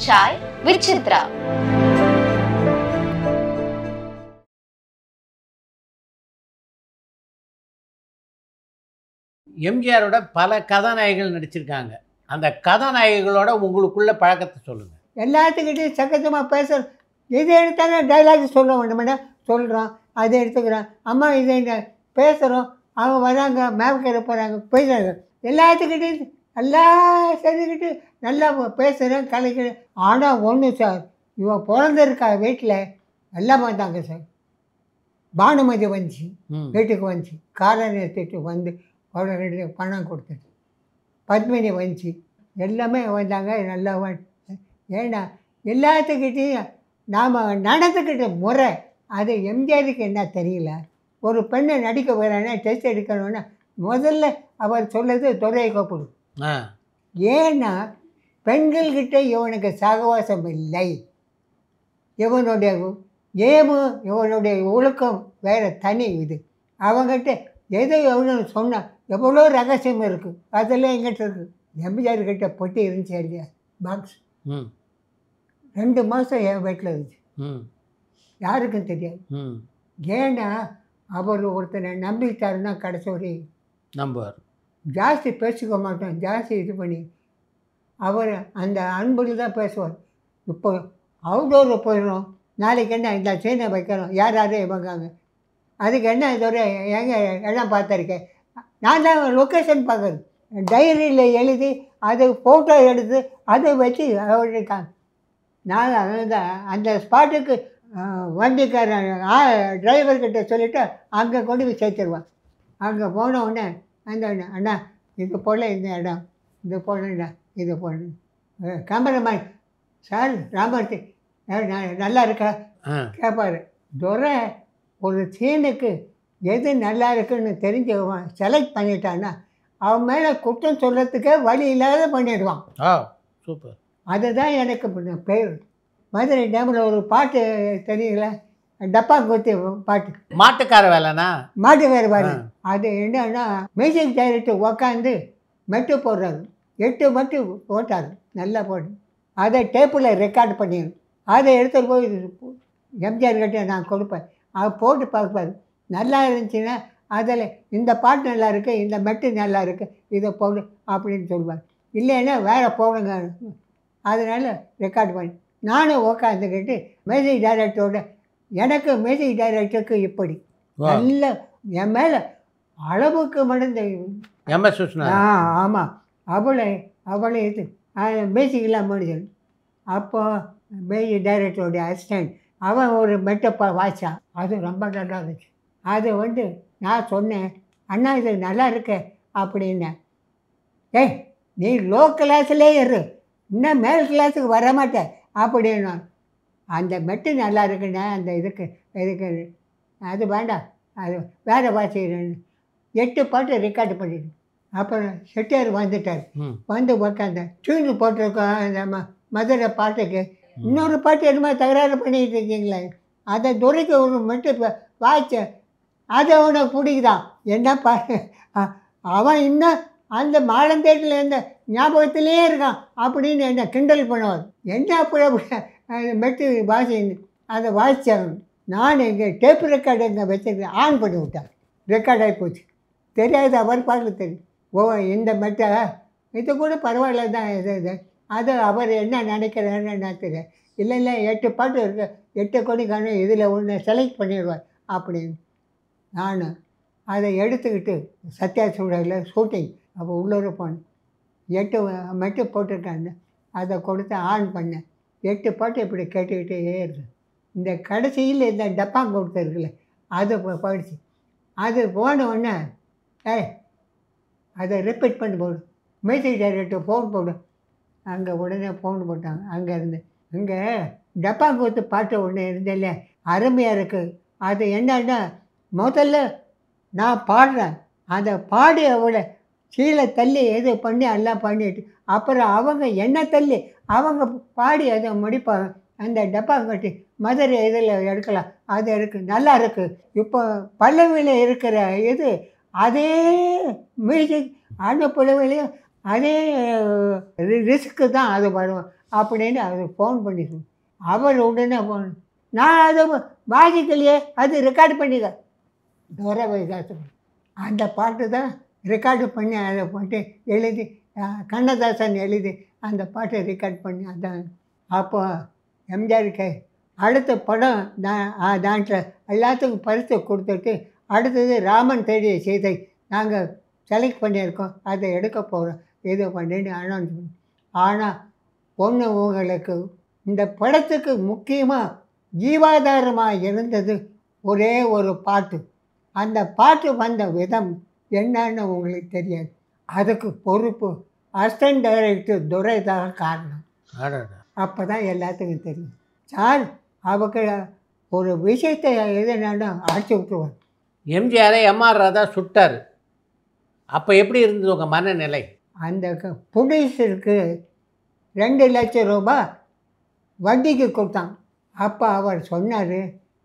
Chai with Chitra. எம்ஜிஆரோட பல கதாநாயகிகள் நடிச்சிருக்காங்க. அந்த கதாநாயகிகளோட உங்களுக்குள்ள பழக்கத்தை சொல்லுங்கள். எல்லாத்துக்கிட்டையும் சகஜமாக பேசுகிறோம். எது எடுத்தாலும் டைலாக் சொல்ல வேண்டுமெண்டா சொல்கிறோம், அதை எடுத்துக்கிறோம். அம்மா இதை பேசுகிறோம், அவங்க வராங்க, மேம்கிற போகிறாங்க, பேசுகிறாங்க. எல்லாத்துக்கிட்டையும் எல்லாம் செஞ்சுக்கிட்டு நல்லா பேசுகிறேன், கலைக்கிறேன். ஆனால் ஒன்று சார், இவன் பிறந்திருக்கா வீட்டில் எல்லாம் வந்தாங்க சார். பானுமதி வந்துச்சு, வீட்டுக்கு வந்துச்சு, காரை நிறுத்திட்டு வந்து அவரோட பணம் கொடுத்துட்டு. பத்மினி வந்துச்சு, எல்லாமே வந்தாங்க. நல்லா ஏன்னா எல்லாத்துக்கிட்டையும் நாம் நடந்துக்கிட்ட முறை அது எம்ஜிஆருக்கு என்ன தெரியல. ஒரு பெண்ணை நடிக்க போகிறான்னா டெஸ்ட் எடுக்கணும்னா முதல்ல அவர் சொல்லுறது துறையை கூப்பிடு. ஏன்னா பெண்கள்கிட்ட இவனுக்கு சகவாசம் இல்லை, இவனுடைய ஏமு இவனுடைய ஒழுக்கம் வேறு தனி. இது அவங்ககிட்ட எதை எவ்வளோ சொன்னால் எவ்வளோ ரகசியம் இருக்குது, அதெல்லாம் எங்கிட்ட இருக்குது. எம்ஜிஆர்கிட்ட பொட்டி இருந்துச்சு இல்லையா, பாக்ஸ் 2 மாதம் என் வீட்டில் இருந்துச்சு, யாருக்கும் தெரியாது. ஏன்னா அவர் ஒருத்தனை நம்பிட்டாருன்னா கடைசி வரை நம்புவார். ஜாஸ்தி பேசிக்க மாட்டோம், ஜாஸ்தி இது பண்ணி அவர் அந்த அன்பில் தான் பேசுவார். இப்போ அவுடோரில் போயிடுறோம், நாளைக்கு என்ன இந்த சீனை வைக்கிறோம், யார் யாரும் இவங்காங்க, அதுக்கு என்ன இதோட எங்கே இடம் பார்த்துருக்கேன். நான் தான் லொக்கேஷன் பார்க்குறது, டைரியில் எழுதி அது ஃபோட்டோ எடுத்து அதை வச்சு அவருக்காங்க. நான் அந்த ஸ்பாட்டுக்கு வண்டிக்காரன் டிரைவர்கிட்ட சொல்லிவிட்டு அங்கே கொண்டு போய் சேர்த்துருவான். அங்கே போன உடனே அந்த அண்ணா இது போல் இந்த இடம் இது போடணுண்ணா இது போடணும். கேமராமேன் சார் ராமர்த்தி நல்லா இருக்கா கேட்பார். துரை ஒரு சீனுக்கு எது நல்லா இருக்குன்னு தெரிஞ்சவன் செலக்ட் பண்ணிட்டான்னா அவன் மேலே குற்றம் சொல்கிறதுக்கே வழி இல்லாத பண்ணிடுவான். சூப்பர். அதுதான் எனக்கு பேர். மதுரை டேமில் ஒரு பாட்டு தெரியல, டப்பா குத்தி பாட்டு, மாட்டுக்கார வேலைண்ணா, மாட்டுக்கார வேலை. அது என்னன்னா மியூசிக் டைரக்டர் உக்காந்து மெட்டு போடுறாரு, 8 மட்டு போட்டார், நல்லா போட்டு அதை டேப்பில் ரெக்கார்டு பண்ணிடும். அதை எடுத்துகிட்டு போய் எம்ஜிஆர் கிட்டே நான் கொடுப்பேன், அவர் போட்டு பார்ப்பார். நல்லா இருந்துச்சுன்னா அதில் இந்த பாட்டு நல்லா இருக்குது, இந்த மெட்டு நல்லா இருக்குது, இதை போடு அப்படின்னு சொல்லுவார். இல்லைன்னா வேறு போடுங்க, அதனால் ரெக்கார்டு பண்ணி நானும் உக்காந்துக்கிட்டு மியூசிக் டைரக்டரோட, எனக்கு மியூசிக் டைரக்டருக்கு இப்படி நல்ல என் மேலே அளவுக்கு மடந்த ஆமாம் அவளை இது மியூசிக்கெலாம் முடிஞ்சது. அப்போது மியூசிக் டைரக்டருடைய அசிஸ்டன்ட் அவன் ஒரு மெட்டப்பா வாய்ச்சான், அது ரொம்ப நல்லா இருந்துச்சு. அது நான் சொன்னேன், அண்ணா இது நல்லா இருக்க அப்படின்னேன். ஏய் நீ லோ கிளாஸ்லேயே இரு, இன்னும் மேல் கிளாஸுக்கு வர மாட்டேன் அப்படின்னா. அந்த மெட்டு நல்லா இருக்குண்ணே, அந்த இதுக்கு அது வேண்டாம், அது வேறு வாசிக்கிறேன்னு 8 பாட்டு ரெக்கார்டு பண்ணிடு. அப்புறம் செட்டியார் வந்துட்டார், வந்து உக்காந்த டியூன் போட்டிருக்கோம் அந்த மதுரை பாட்டுக்கு. இன்னொரு பாட்டு என்னமோ தகராறு பண்ணிகிட்டு இருக்கீங்களே, அதை துறைக்கு ஒரு மெட்டு வாய்ச்ச, அது அவனுக்கு பிடிக்குதான். என்ன பாட்டு அவன் இன்னும் அந்த மாலந்தேட்டில் இருந்த ஞாபகத்திலே இருக்கான் அப்படின்னு என்ன கிண்டல் பண்ணுவார். என்ன அப்படி மெட்டு வாசின்னு அதை வாசித்தாங்க. நான் இங்கே டேப் ரெக்கார்டு இங்கே வச்சுருக்கேன், ஆன் பண்ணி விட்டான், ரெக்கார்ட் ஆகி போச்சு. தெரியாது, அவர் பாட்டு தெரியும். இந்த மெட்டை இது கூட பரவாயில்ல தான், இது அது அவர் என்ன நினைக்கிறாருன்னு என்ன தெரியும். இல்லை 8 பாட்டு இருக்கு, 8 கோடி காணும், இதில் ஒன்று செலக்ட் பண்ணிடுவார் அப்படின்னு. நான் அதை எடுத்துக்கிட்டு சத்யா ஸ்டூடியோவில் ஷூட்டிங் அப்போ உள்ளூர் போனேன். 8 மெட்டு போட்டிருக்காங்க, அதை கொடுத்து ஆன் பண்ணேன். 8 பாட்டு இப்படி கேட்டுக்கிட்டே இருக்கு. இந்த கடைசியில் இந்த டப்பா கொடுத்துருக்குல்ல அது போயிடுச்சு. அது போன உடனே அதை ரிப்பீட் பண்ணி போடு, மியூசிக் டைரக்டர் ஃபோன் போடு. அங்கே உடனே ஃபோன் போட்டாங்க அங்கேருந்து. இங்கே டப்பா கொடுத்து பாட்டு ஒன்று இருந்தேல்ல, அருமையாக இருக்குது. அது என்னன்னா முதல்ல நான் பாடுறேன், அதை பாடி அவளை கீழே தள்ளி எது பண்ணி எல்லாம் பண்ணிட்டு அப்புறம் அவங்க என்ன தள்ளி அவங்க பாடி அதை முடிப்பாங்க. அந்த டப்பா கட்டி மதுரை இதில் எடுக்கலாம், அது இருக்குது, நல்லா இருக்குது. இப்போ பல்லவியில் இருக்கிற இது அதே மியூசிக் அந்த புலவையிலையும் அதே ரிஸ்க்கு தான் அது வரும் அப்படின்னு அவர் ஃபோன் பண்ணி அவர் உடனே ஃபோன் நான் அதை வாசிக்கலையே அது ரெக்கார்டு பண்ணிக்க துரை வைகாசம் அந்த பாட்டு தான் ரெக்கார்டு பண்ணி அதை போட்டு எழுதி கண்ணதாசன் எழுதி அந்த பாட்டை ரெக்கார்ட் பண்ணி அதான் அப்போ எம்ஜிஆருக்கு அடுத்த படம் தாண்டில் எல்லாத்துக்கும் பரிசு கொடுத்துட்டு அடுத்தது ராமன் தேடிய சீதை நாங்கள் செலக்ட் பண்ணியிருக்கோம் அதை எடுக்க போகிறோம் இது பண்ணிட்டு அனௌன்ஸ் பண்ணி ஆனால் பொண்ணு உங்களுக்கு இந்த படத்துக்கு முக்கியமாக ஜீவாதாரமாக இருந்தது ஒரே ஒரு பாட்டு அந்த பாட்டு வந்த விதம் என்னன்னு உங்களுக்கு தெரியாது அதுக்கு பொறுப்பு அசிஸ்டன்ட் டைரக்டர் துரை தான் காரணம் அப்போ தான் எல்லாத்துக்கும் தெரியும் சார் அவங்க ஒரு விஷயத்தை எதுனாலும் அழைச்சி விட்டுருவார் எம்ஜிஆரை எம்ஆர் ராதா சுட்டார் அப்போ எப்படி இருந்தது உங்கள் மனநிலை அந்த ப்ரொடியூசருக்கு 2 லட்சம் ரூபாய் வட்டிக்கு கொடுத்தான் அப்போ அவர் சொன்னார்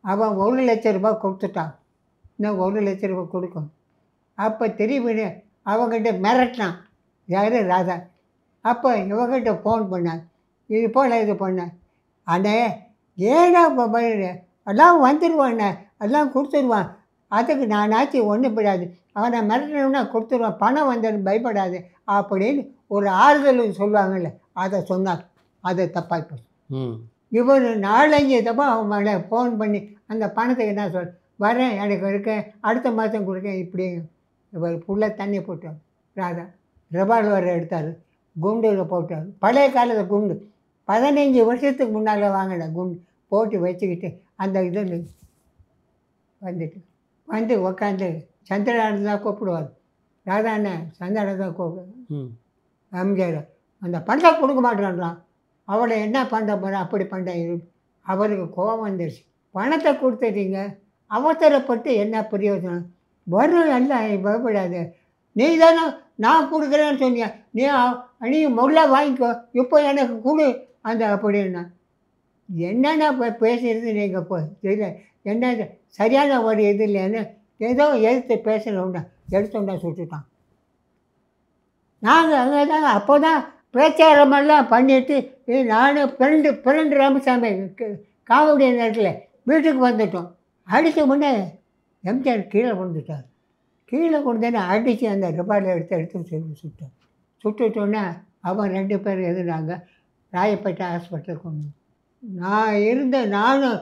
அவன் 1 லட்ச ரூபாய் கொடுத்துட்டான் இன்னும் 1 லட்ச ரூபாய் கொடுக்கும் அப்போ திரும்பி அவங்ககிட்ட மிரட்டினான் யார் ராதா அப்போ இவங்கிட்ட ஃபோன் பண்ணான் இது போல் இது பண்ணேன் அண்ணே ஏன்னா இப்போ எல்லாம் வந்துடுவாண்ணே எல்லாம் கொடுத்துருவான் அதுக்கு நானாச்சும் ஒன்றும் போடாது அவனை மிரட்டணும்னா கொடுத்துருவான் பணம் வந்தது பயப்படாது அப்படின்னு ஒரு ஆறுதல் சொல்லுவாங்கல்ல அதை சொன்னார் அதை தப்பாக போச்சு இவர் 4-5 தப்பா அவன் மேலே ஃபோன் பண்ணி அந்த பணத்துக்கு என்ன சொல் வரேன் எனக்கு இருக்க அடுத்த மாதம் கொடுக்க இப்படி இவர் ஃபுல்லாக தண்ணி போட்டார் ராதா ரிவால்வர் எடுத்தார் குண்டில் போட்டார் பழைய காலத்து குண்டு 15 வருஷத்துக்கு முன்னால் வாங்கின குண்டு போட்டு வச்சுக்கிட்டு அந்த இதில் வந்து உக்காந்து சந்திரன் தான் கூப்பிடுவார் ராதா என்ன சந்திரன் தான் கூப்பிடுவார் எம்ஜிஆர் அந்த பணத்தை கொடுக்க மாட்டேன்றான் அவளை என்ன பண்ண போகிற அப்படி பண்ண அவருக்கு கோபம் வந்துடுச்சு பணத்தை கொடுத்துட்டீங்க அவசரப்பட்டு என்ன பிரயோஜனம் வரும் எல்லாம் பயப்படாது நீ தானே நான் கொடுக்குறேன்னு சொன்னியா நீ முதல்ல வாங்கிக்கோ இப்போ எனக்கு கொடு அந்த அப்படின்னா என்னென்ன இப்போ பேசுகிறது நீங்கள் இப்போ தெரியல என்ன சரியான ஒரு இது இல்லைன்னு ஏதோ எதிர்த்து பேசணும்னா எடுத்தோம்னா சுட்டுட்டான் நாங்கள் அங்கே தாங்க அப்போ தான் பிரச்சாரமெல்லாம் பண்ணிவிட்டு நானும் ஃப்ரெண்டு ராமசாமி காவடிய நேரத்தில் வீட்டுக்கு வந்துட்டோம் அடித்த முன்னே எம்ஜிஆர் கீழே விழுந்துட்டார் கீழே கொண்டேன்னு அடித்து அந்த ரிவால்வர் எடுத்து சுட்டோம் சுட்டுட்டோன்னே அவன் 2 பேர் எதுனாங்க ராயப்பேட்டை ஹாஸ்பிட்டலுக்கு கொண்டு நானும்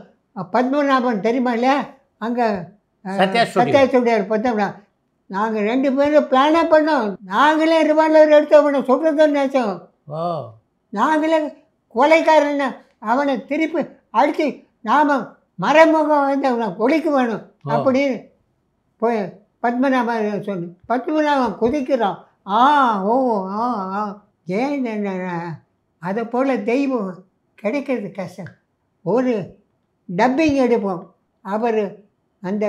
பத்மநாபன் தெரியுமா இல்லையா அங்கே சத்யா ஸ்டுடியோர் பார்த்தோம்னா நாங்கள் 2 பேரும் பிளானாக பண்ணோம் நாங்களே ரிவால்வர் எடுத்தோம்னா சொல்கிறதுன்னு நினச்சோம் நாங்களே கொலைக்காரன்னு அவனை திருப்பி அடித்து நாம் மறைமுகம் வந்து அவனை கொலைக்கு வேணும் அப்படின்னு போய் பத்மநாபன் சொன்ன பத்மநாபன் குதிக்கிறான் ஏன் அதை போல் தெய்வம் கிடைக்கிறது கஷ்டம் ஒரு டப்பிங் எடுப்போம் அவர் அந்த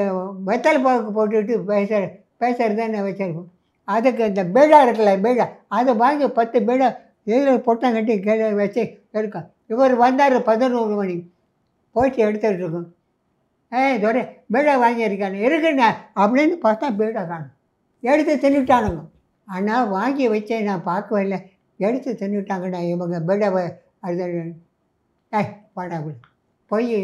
வெத்தலை பாக்கு போட்டுவிட்டு பேசுகிறது தானே வச்சுருப்போம் அதுக்கு இந்த பீடா இருக்குல்ல பீடா அதை வாங்கி 10 பீடா இதில் பொட்டம் கட்டி கீழே வச்சு எடுக்கும் இவர் வந்தார் 11 மணி போயிட்டு எடுத்துகிட்டு இருக்கோம் இதோட பீடா வாங்கியிருக்கானு இருக்குண்ணா அப்படின்னு பார்த்தா பீடா காணும் எடுத்து தின்னுட்டானுங்க ஆனால் வாங்கி வச்சேன் நான் பார்க்கவே இல்லை எடுத்து தின்னுட்டாங்கண்ணா இவங்க பீடாவை அது பாடா போய்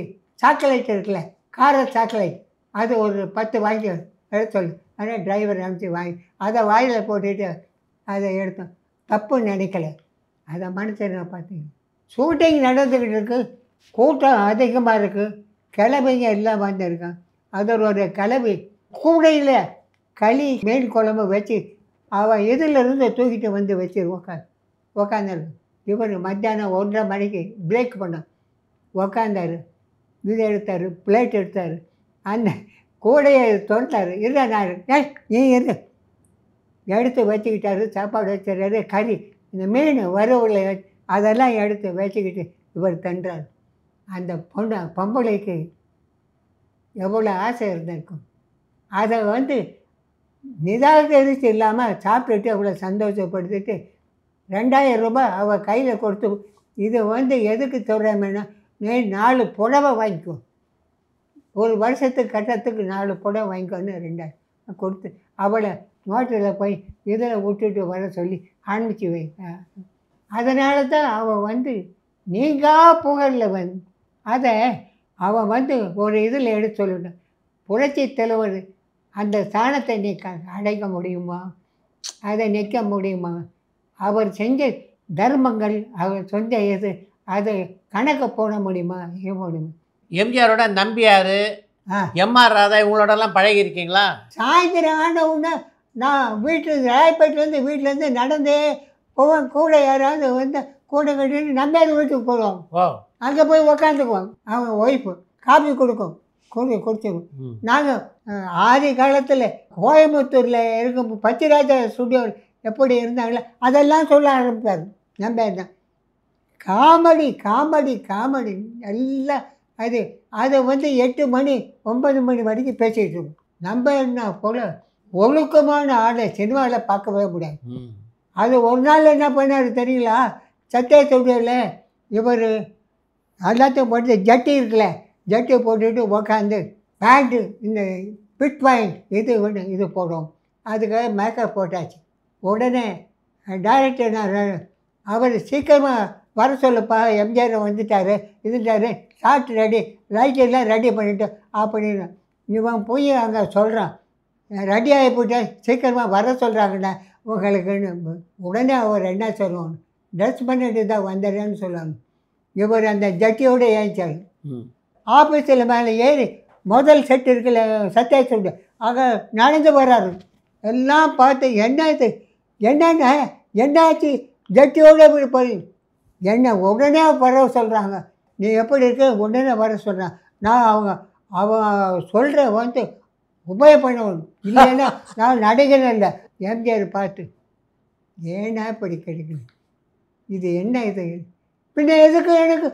சாக்லேட் இருக்குல்ல கார சாக்லேட் அது ஒரு 10 வாங்கி எடுத்து சொல்லு ஆனால் டிரைவர் அனுப்பிச்சு வாங்கி அதை வாயில் போட்டுட்டு அதை எடுத்தோம் தப்புன்னு நினைக்கல அதை மனுஷனை பார்த்தீங்க ஷூட்டிங் நடந்துக்கிட்டு இருக்குது கூட்டம் அதிகமாக இருக்குது கிளவிங்க எல்லாம் வந்துருக்கான் அதில் ஒரு கிளவி கூடையில் களி மீன் குழம்பு வச்சு அவன் இதிலிருந்து தூக்கிட்டு வந்து வச்சு உக்காந்துருக்கு இவர் மத்தியானம் 1:30 மணிக்கு பிரேக் பண்ணோம் உக்காந்தார் இது எடுத்தார் பிளேட் எடுத்தார் அந்த கூடையை தொட்டார் இல்லை நான் நீ இரு எடுத்து வச்சுக்கிட்டாரு சாப்பாடு வச்சுறாரு கறி இந்த மீன் வறுவலை அதெல்லாம் எடுத்து வச்சுக்கிட்டு இவர் தன்றார் அந்த பொம்பளைக்கு எவ்வளோ ஆசை இருந்திருக்கும் அதை வந்து நிராகரித்து இல்லாமல் சாப்பிட்டுட்டு அவ்வளோ சந்தோஷப்படுத்திட்டு 2000 ரூபாய் அவள் கையில் கொடுத்து இது வந்து எதுக்கு சொல்கிறேன்னா நீ 4 புடவை வாங்கிக்கோ ஒரு வருஷத்துக்கு கட்டத்துக்கு 4 புடவை வாங்கிக்கோன்னு 2000 கொடுத்து அவளை நோட்டில் போய் இதில் விட்டுட்டு வர சொல்லி அனுப்பிச்சி வை. அதனால தான் அவள் வந்து நீங்கா புகழில் வந்து அதை அவன் வந்து ஒரு இதில் எடுத்து சொல்லிட்டான். புரட்சி தலைவர் அந்த ஸ்தானத்தை நீ அடைக்க முடியுமா? அதை நிற்க முடியுமா? அவர் செஞ்ச தர்மங்கள் அவர் சொந்த இது அது கணக்கு போட முடியுமா? முடியுமா? எம்ஜிஆரோட நம்பியார், எம்ஆர் ராதா இவங்களோடலாம் பழகிருக்கீங்களா? சாயந்தரம் ஆன உடனே நான் ராயப்பேட்டிலேருந்து வீட்டிலேருந்து நடந்தே போவேன். கூட யாராவது வந்து கூட கட்டிட்டு நம்பியார் வீட்டுக்கு போடுவோம். அங்கே போய் உக்காந்துக்குவோம். அவன் ஒய்ஃபு காஃபி கொடுக்கும், குடிச்சிடும். நாங்கள் ஆதி காலத்தில் கோயம்புத்தூரில் இருக்கும் பச்சிராஜா ஸ்டுடியோ எப்படி இருந்தாங்களோ அதெல்லாம் சொல்ல ஆரம்பிப்பார். நம்பியார் தான் காமெடி காமெடி காமெடி எல்லாம். அதை வந்து 8 மணி 9 மணி வரைக்கும் பேசிகிட்டு இருக்கோம். நம்ம என்ன போல் ஒழுக்கமான ஆளை சினிமாவில் பார்க்கவே முடியாது. அது ஒரு நாள் என்ன பண்ணார் தெரியுங்களா? சத்திய ஸ்டுடியோவில் இவர் எல்லாத்தையும் போட்டு ஜட்டி இருக்குல்ல, ஜட்டி போட்டுட்டு உக்காந்து பேண்ட்டு இந்த பிட் பாயிண்ட் இது போடுவோம். அதுக்காக மேக்கப் போட்டாச்சு. உடனே டைரக்டர் அவர் சீக்கிரமாக வர சொல்லப்பா, எம்ஜிஆர் வந்துட்டார் இதுட்டார், ஷார்ட் ரெடி, லைட்டெல்லாம் ரெடி பண்ணிவிட்டு அப்படின்னு இவன் போய் அங்கே சொல்கிறான். ரெடி ஆகி போட்டா சீக்கிரமாக வர சொல்கிறாங்கண்ணா உங்களுக்குன்னு. உடனே அவர் என்ன சொல்லுவாங்க, ட்ரெஸ் பண்ணிட்டு தான் வந்துடுறேன்னு சொல்லுவாங்க. இவர் அந்த ஜட்டியோடு ஏஞ்சார். ஆஃபீஸில் மேலே ஏறி முதல் செட் இருக்குல்ல சத்தியா ஸ்டுடியோ அங்கே நடந்து வர்றாரு. எல்லாம் பார்த்து என்ன இது என்னாச்சு ஜட்டியோடு இப்படி போய் என்ன உடனே வர சொல்கிறாங்க. நீ எப்படி இருக்க உடனே வர சொல்கிறான். நான் அவன் சொல்கிற வந்து உபயோகம் பண்ணணும் இல்லைன்னா நான் நடிகன் இல்லை. எம்ஜிஆர் பார்த்து ஏன்னா இப்படி கிடைக்கணும், இது என்ன இது பின்ன எதுக்கு எனக்கு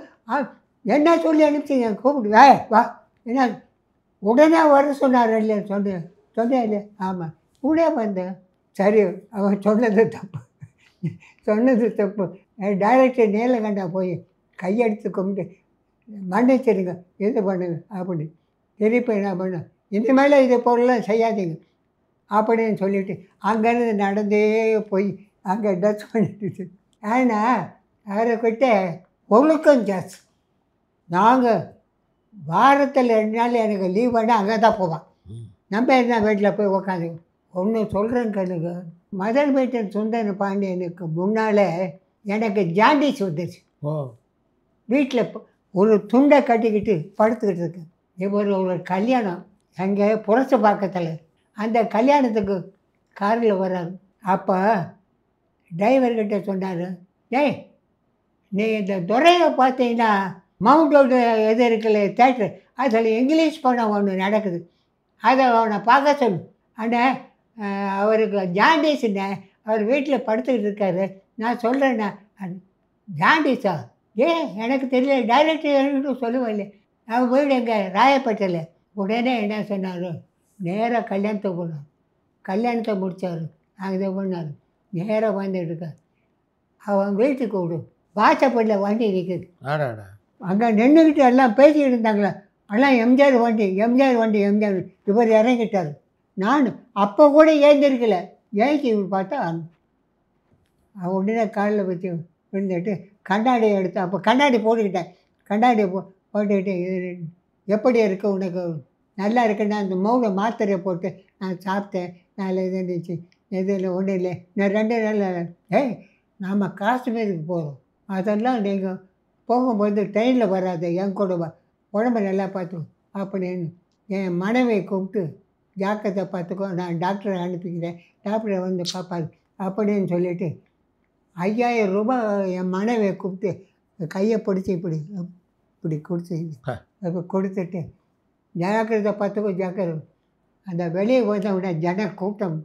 என்ன சொல்லி அனுப்பிச்சிங்க கூப்பிட்டு வா என்ன உடனே வர சொன்னார் இல்லையா? சொன்னேன் இல்லையா? ஆமாம் கூட வந்தேன். சரி அவன் சொன்னது தப்பு. டைரக்டர் நீலகண்டா போய் கையெடுத்து கும்பிட்டு மன்னிச்சிருங்க இது பண்ணுங்க அப்படி திருப்பி என்ன பண்ண இனிமேல் இதை போலலாம் செய்யாதீங்க அப்படின்னு சொல்லிவிட்டு அங்கேருந்து நடந்தே போய் அங்கே ட்ரெஸ் பண்ணிட்டு. ஆனால் அவர்கிட்ட ஒழுக்கம் ஜாஸ்தி. நாங்கள் வாரத்தில் 2 நாள் எனக்கு லீவ் பண்ணால் அங்கே தான் போவான். நம்ம என்ன வீட்டில் போய் உக்காந்து ஒன்று சொல்கிறேன் கண்ணுக்கு. மதன் மீட்டன் சுந்தர பாண்டியனுக்கு முன்னால் எனக்கு ஜாண்டிஸ் வந்துச்சு. வீட்டில் ஒரு துண்டை கட்டிக்கிட்டு படுத்துக்கிட்டு இருக்கு. இவர் ஒரு கல்யாணம் அங்கே புரட்சி பக்கத்தில். அந்த கல்யாணத்துக்கு காரில் வர்றாரு. அப்போ டிரைவர்கிட்ட சொன்னார், டேய் நீ இந்த துறையை பார்த்தீங்கன்னா மவுண்ட் ரோடு எது இருக்குல்ல தேட்டரு, அதில் இங்கிலீஷ் படம் ஒன்று நடக்குது, அதை அவனை பார்க்க சொல்லு. ஆனால் அவருக்கு ஜாண்டிஸ்ண்ணே, அவர் வீட்டில் படுத்துக்கிட்டு இருக்காரு. நான் சொல்கிறேண்ணா. ஜாண்டிஸா? எனக்கு தெரியல, டைரக்டர் சொல்லுவேன் இல்லை. அவன் வீடு எங்கே ராயப்பேட்டையில். உடனே என்ன சொன்னார், நேராக கல்யாணத்துக்கு போனார். கல்யாணத்தை முடித்தார். இதை பண்ணார். நேராக வந்துட்டு இருக்கார். அவன் வீட்டுக்கு விடு, வாசப்படியில் வண்டி இருக்குது. அங்கே நின்றுக்கிட்டு எல்லாம் பேசிக்கிட்டு இருந்தாங்களே, எல்லாம் எம்ஜிஆர் வண்டி. இவர் இறங்கிட்டார். நான் அப்போ கூட ஏந்திருக்கல. ஏஞ்சி பார்த்தா அவன் உடனே காலில் வச்சு விழுந்துட்டு கண்ணாடியை எடுத்து, அப்போ கண்ணாடி போட்டுக்கிட்டேன். கண்ணாடி போட்டுக்கிட்டு இது எப்படி இருக்கு உனக்கு, நல்லா இருக்குன்னா அந்த மௌன மாத்திரையை போட்டு நான் சாப்பிட்டேன். நாலு இது இருந்துச்சு, எதில் ஒன்றும் இல்லை. நான் 2 நாள் நாம் காஷ்மீருக்கு போகிறோம், அதெல்லாம் நீங்கள் போகும்போது ட்ரெயினில் வராது, என் கூட உடம்பு நல்லா பார்த்துக்கோ அப்படின்னு என் மனைவியை கூப்பிட்டு ஜாக்கிரதை பார்த்துக்கோ, நான் டாக்டரை அனுப்பிக்கிறேன், டாக்டரை வந்து பார்ப்பாரு அப்படின்னு சொல்லிவிட்டு 5000 ரூபாய் என் மனைவியை கூப்பிட்டு கையை பிடிச்சி இப்படி கொடுத்துட்டு ஜாக்கிரதை பார்த்துக்கோ ஜாக்கிரதை. அந்த வெளியே போய்தான் விட ஜன கூட்டம்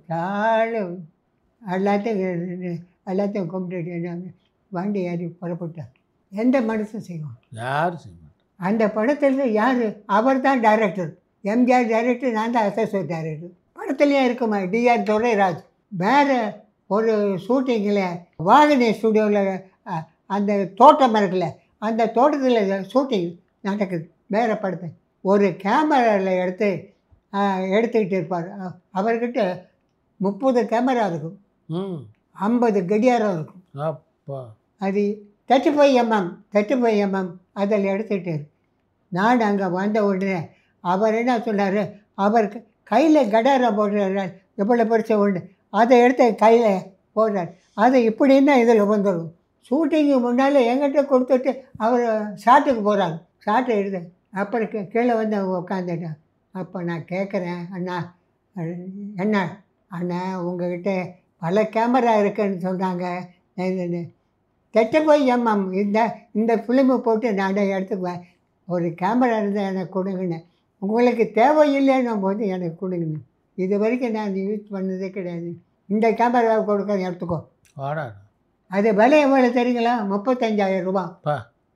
எல்லாத்தையும் கும்பிட்டுட்டு வண்டி ஏறி புறப்பட்டார். எந்த மனுஷன் செய்வோம்? யார் செய்வோம்? அந்த படத்தில் யார்? அவர் தான் டைரக்டர். எம்ஜிஆர் டைரக்டர், நான் தான் அசோசியேட் டைரக்டர். படத்துலேயே இருக்குமா டிஆர் துரைராஜ். வேறு ஒரு ஷூட்டிங்கில் வாகினி ஸ்டுடியோவில் அந்த தோட்டம் இருக்குல்ல, அந்த தோட்டத்தில் ஷூட்டிங் நடக்குது. வேறு படத்தை ஒரு கேமராவில் எடுத்து எடுத்துக்கிட்டு இருப்பார். அவர்கிட்ட 30 கேமரா இருக்கும், ம் 50 கடியாரம் இருக்கும். அப்பா அது 35 mm அதில் எடுத்துக்கிட்டு நான் அங்கே வந்த உடனே அவர் என்ன சொன்னார், அவர் கையில் கடாரம் போடுறார், எவ்வளோ பெருச ஒன்று அதை எடுத்து கையில் போடுறார். அதை இப்படின்னா இதில் வந்துடும். ஷூட்டிங்கு முன்னால் எங்கிட்ட கொடுத்துட்டு அவர் ஷாட்டுக்கு போகிறாங்க. ஷாட்டை எடுத்து அப்புறம் கீழே வந்து உட்காந்துட்டேன். அப்போ நான் கேட்குறேன், அண்ணா என்ன அண்ணா உங்கள்கிட்ட பல கேமரா இருக்குன்னு சொன்னாங்க, 35 mm இந்த ஃபிலிமு போட்டு நான் எடுத்துக்குவேன், ஒரு கேமரா இருந்தால் எனக்கு கொடுங்கண்ணே, உங்களுக்கு தேவையில்லைன்னும் போது எனக்கு கொடுங்கண்ணே, இது வரைக்கும் நான் யூஸ் பண்ணதே கிடையாது, இந்த கேமராவை கொடுக்க எடுத்துக்கோ. அது விலை எவ்வளோ தெரியுங்களா? 35,000 ரூபா.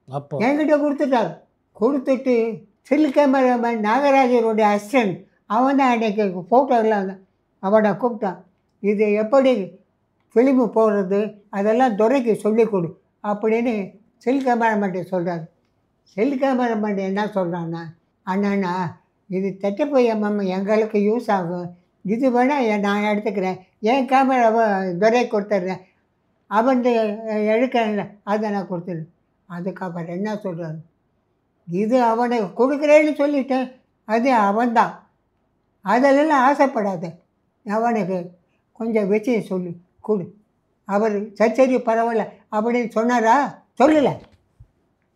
அப்போ என்கிட்ட கொடுத்துட்டார். கொடுத்துட்டு சில் கேமராமேன் நாகராஜருடைய அசிஸ்டன்ட் அவன் தான் அன்றைக்கி ஃபோட்டோலாம் அவனை கூப்பிட்டான். இது எப்படி ஃபிலிமு போடுறது அதெல்லாம் துறைக்கு சொல்லிக் கொடு அப்படின்னு செல் கேமராமேன்ட்டு சொல்கிறார். செல் கேமராமேன் என்ன சொல்கிறான்னா, அண்ணா இது 35 mm எங்களுக்கு யூஸ் ஆகும், இது வேணால் நான் எடுத்துக்கிறேன், என் கேமராவை துறை கொடுத்துட்றேன், அவன் எடுக்கிறேன்ல அதை நான் கொடுத்துட்றேன். அதுக்கப்புறம் என்ன சொல்கிறாரு, இது அவனுக்கு கொடுக்குறேன்னு சொல்லிட்டேன், அது அவன்தான், அதிலெல்லாம் ஆசைப்படாத, அவனுக்கு கொஞ்சம் வச்சு சொல்லி கொடு. அவர் சரி பரவாயில்ல அப்படின்னு சொன்னாரா? சொல்லலை.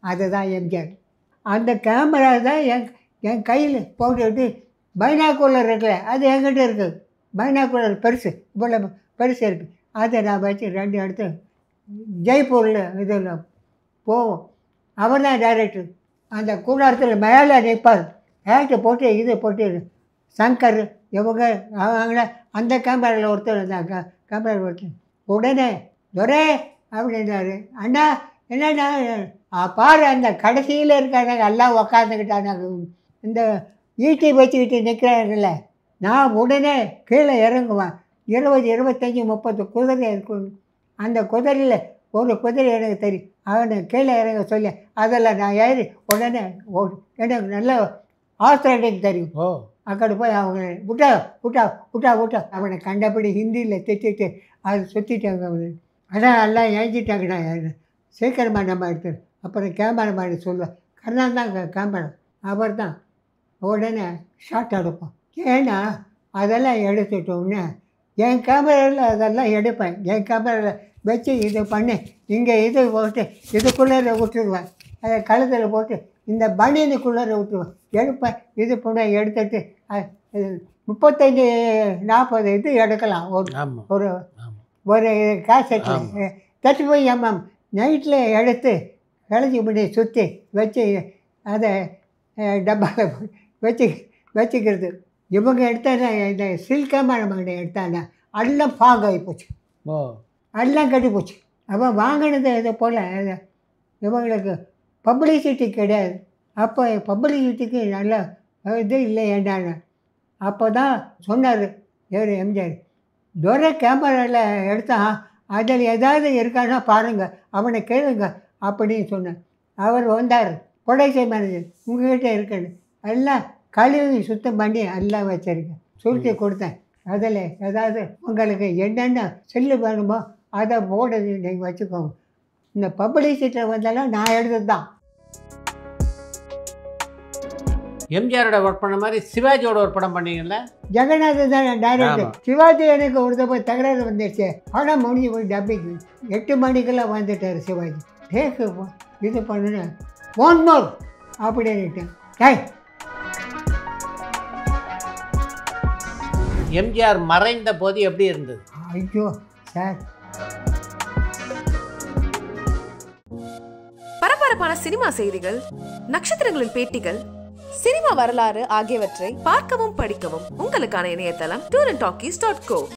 அதுதான் எம்ஜிஆர். அந்த கேமரா தான் என் கையில் போட்டுக்கிட்டு பைனாக்குலர் இருக்குல்ல, அது என்கிட்ட இருக்குது. பைனாக்குலர் பெருசு, இவ்வளோ பெருசு இருக்குது. அதை நான் வச்சு 2 எடுத்து ஜெய்ப்பூரில் இதில் போவோம். அவர் தான் டைரக்டர். அந்த கூடாரத்தில் மேலே நிற்பார், ஆக்டை போட்டு இது போட்டு சங்கர் இவங்க அவங்கள அந்த கேமராவில் ஒருத்தர் இருந்தாங்க. கேமரா ஒருத்தர் உடனே துரை அப்படின்னாரு, அண்ணா என்னண்ணா பாரு அந்த கடைசியில் இருக்காங்க எல்லாம் உக்காந்துக்கிட்டாங்க, இந்த ஈட்டி வச்சுக்கிட்டு நிற்கிறாங்கல்ல, நான் உடனே கீழே இறங்குவேன், 20, 25, 30 குதிரை இருக்கும். அந்த குதிரையில் ஒரு குதிரை எனக்கு தெரியும், அவனை கீழே இறங்க சொல்லி அதில் நான் ஏறி உடனே எனக்கு நல்ல ஆஸ்திரேலியக்கு தெரியும். அக்கட போய் அவங்க விட்டா விட்டா விட்டா விட்டா அவனை கண்டபடி ஹிந்தியில் திட்டிட்டு அதை சுற்றிட்டாங்க. அவனு ஆனால் எல்லாம் ஏஞ்சிட்டாங்கண்ணா, சீக்கிரமாக நம்ம எடுத்து அப்புறம் கேமராமேன் சொல்லுவேன், கர்ணன் தான் கேமரா, அவர் தான் உடனே ஷாட் எடுப்போம். ஏன்னா அதெல்லாம் எடுத்துட்டோம்னா என் கேமராவில் அதெல்லாம் எடுப்பேன், என் கேமராவில் வச்சு இது பண்ணி இங்கே இது போட்டு இதுக்குள்ளே விட்டுருவேன், அதை கழுத்தில் போட்டு இந்த பனியனுக்குள்ளே விட்டுருவேன், எடுப்பேன். இது பண்ண எடுத்துட்டு 35, 40 இது எடுக்கலாம் ஒரு ஒரு கேசட்டில். 35 mm நைட்டில் எடுத்து கழிச்சி இப்படி சுற்றி வச்சு அதை டப்பாவில் வச்சுக்கிறது. இவங்க எடுத்தாங்க இந்த சில்கமான எடுத்தாங்க, எல்லாம் ஃபாக் ஆகி போச்சு, எல்லாம் கட்டி போச்சு. அப்போ வாங்கினது இதை போல் இவங்களுக்கு பப்ளிசிட்டி கிடையாது. அப்போ பப்ளிசிட்டிக்கு நல்ல இது இல்லை ஏண்டாங்க. அப்போ தான் சொன்னார் இவர் எம்ஜிஆர், துரை கேமராவில் எடுத்தான், அதில் ஏதாவது இருக்கான்னா பாருங்கள், அவனை கேளுங்க அப்படின்னு சொன்னார். அவர் வந்தார், ப்ரொடக்ஷன் மேனேஜர், உங்கள்கிட்ட இருக்குன்னு எல்லாம் கழுவி சுத்தம் பண்ணி எல்லாம் வச்சுருக்கேன், சுருட்டி கொடுத்தேன். அதில் ஏதாவது உங்களுக்கு என்னென்ன செல்லு வேணுமோ அதை போடுறது நீங்கள் வச்சுக்கோங்க. இந்த பப்ளிசிட்டியில் வந்தாலும் நான் எடுத்தது தான். எம்ஜிஆரோட ஒர்க் பண்ண மாதிரி சிவாஜியோட ஒரு படம் பண்ணீங்கல்ல? ஜெகநாதன் தான் டைரக்டர். சிவாஜி எனக்கு ஒரு தடவை தகராறு வந்துடுச்சு, படம் முடிஞ்சு போய் டப்பிங்கு 8 மணிக்கெல்லாம் வந்துட்டார் சிவாஜி. டேக்கு இது பண்ணுன்னு 1 more அப்படின்னுட்டேன். எம்ஜிஆர் மறைந்த போது எப்படி இருந்தது? ஐயோ சார், பரபரப்பான சினிமா செய்திகள், நட்சத்திரங்களின் பேட்டிகள், சினிமா வரலாறு ஆகியவற்றை பார்க்கவும் படிக்கவும் உங்களுக்கான இணையதளம் tourantalkies.co.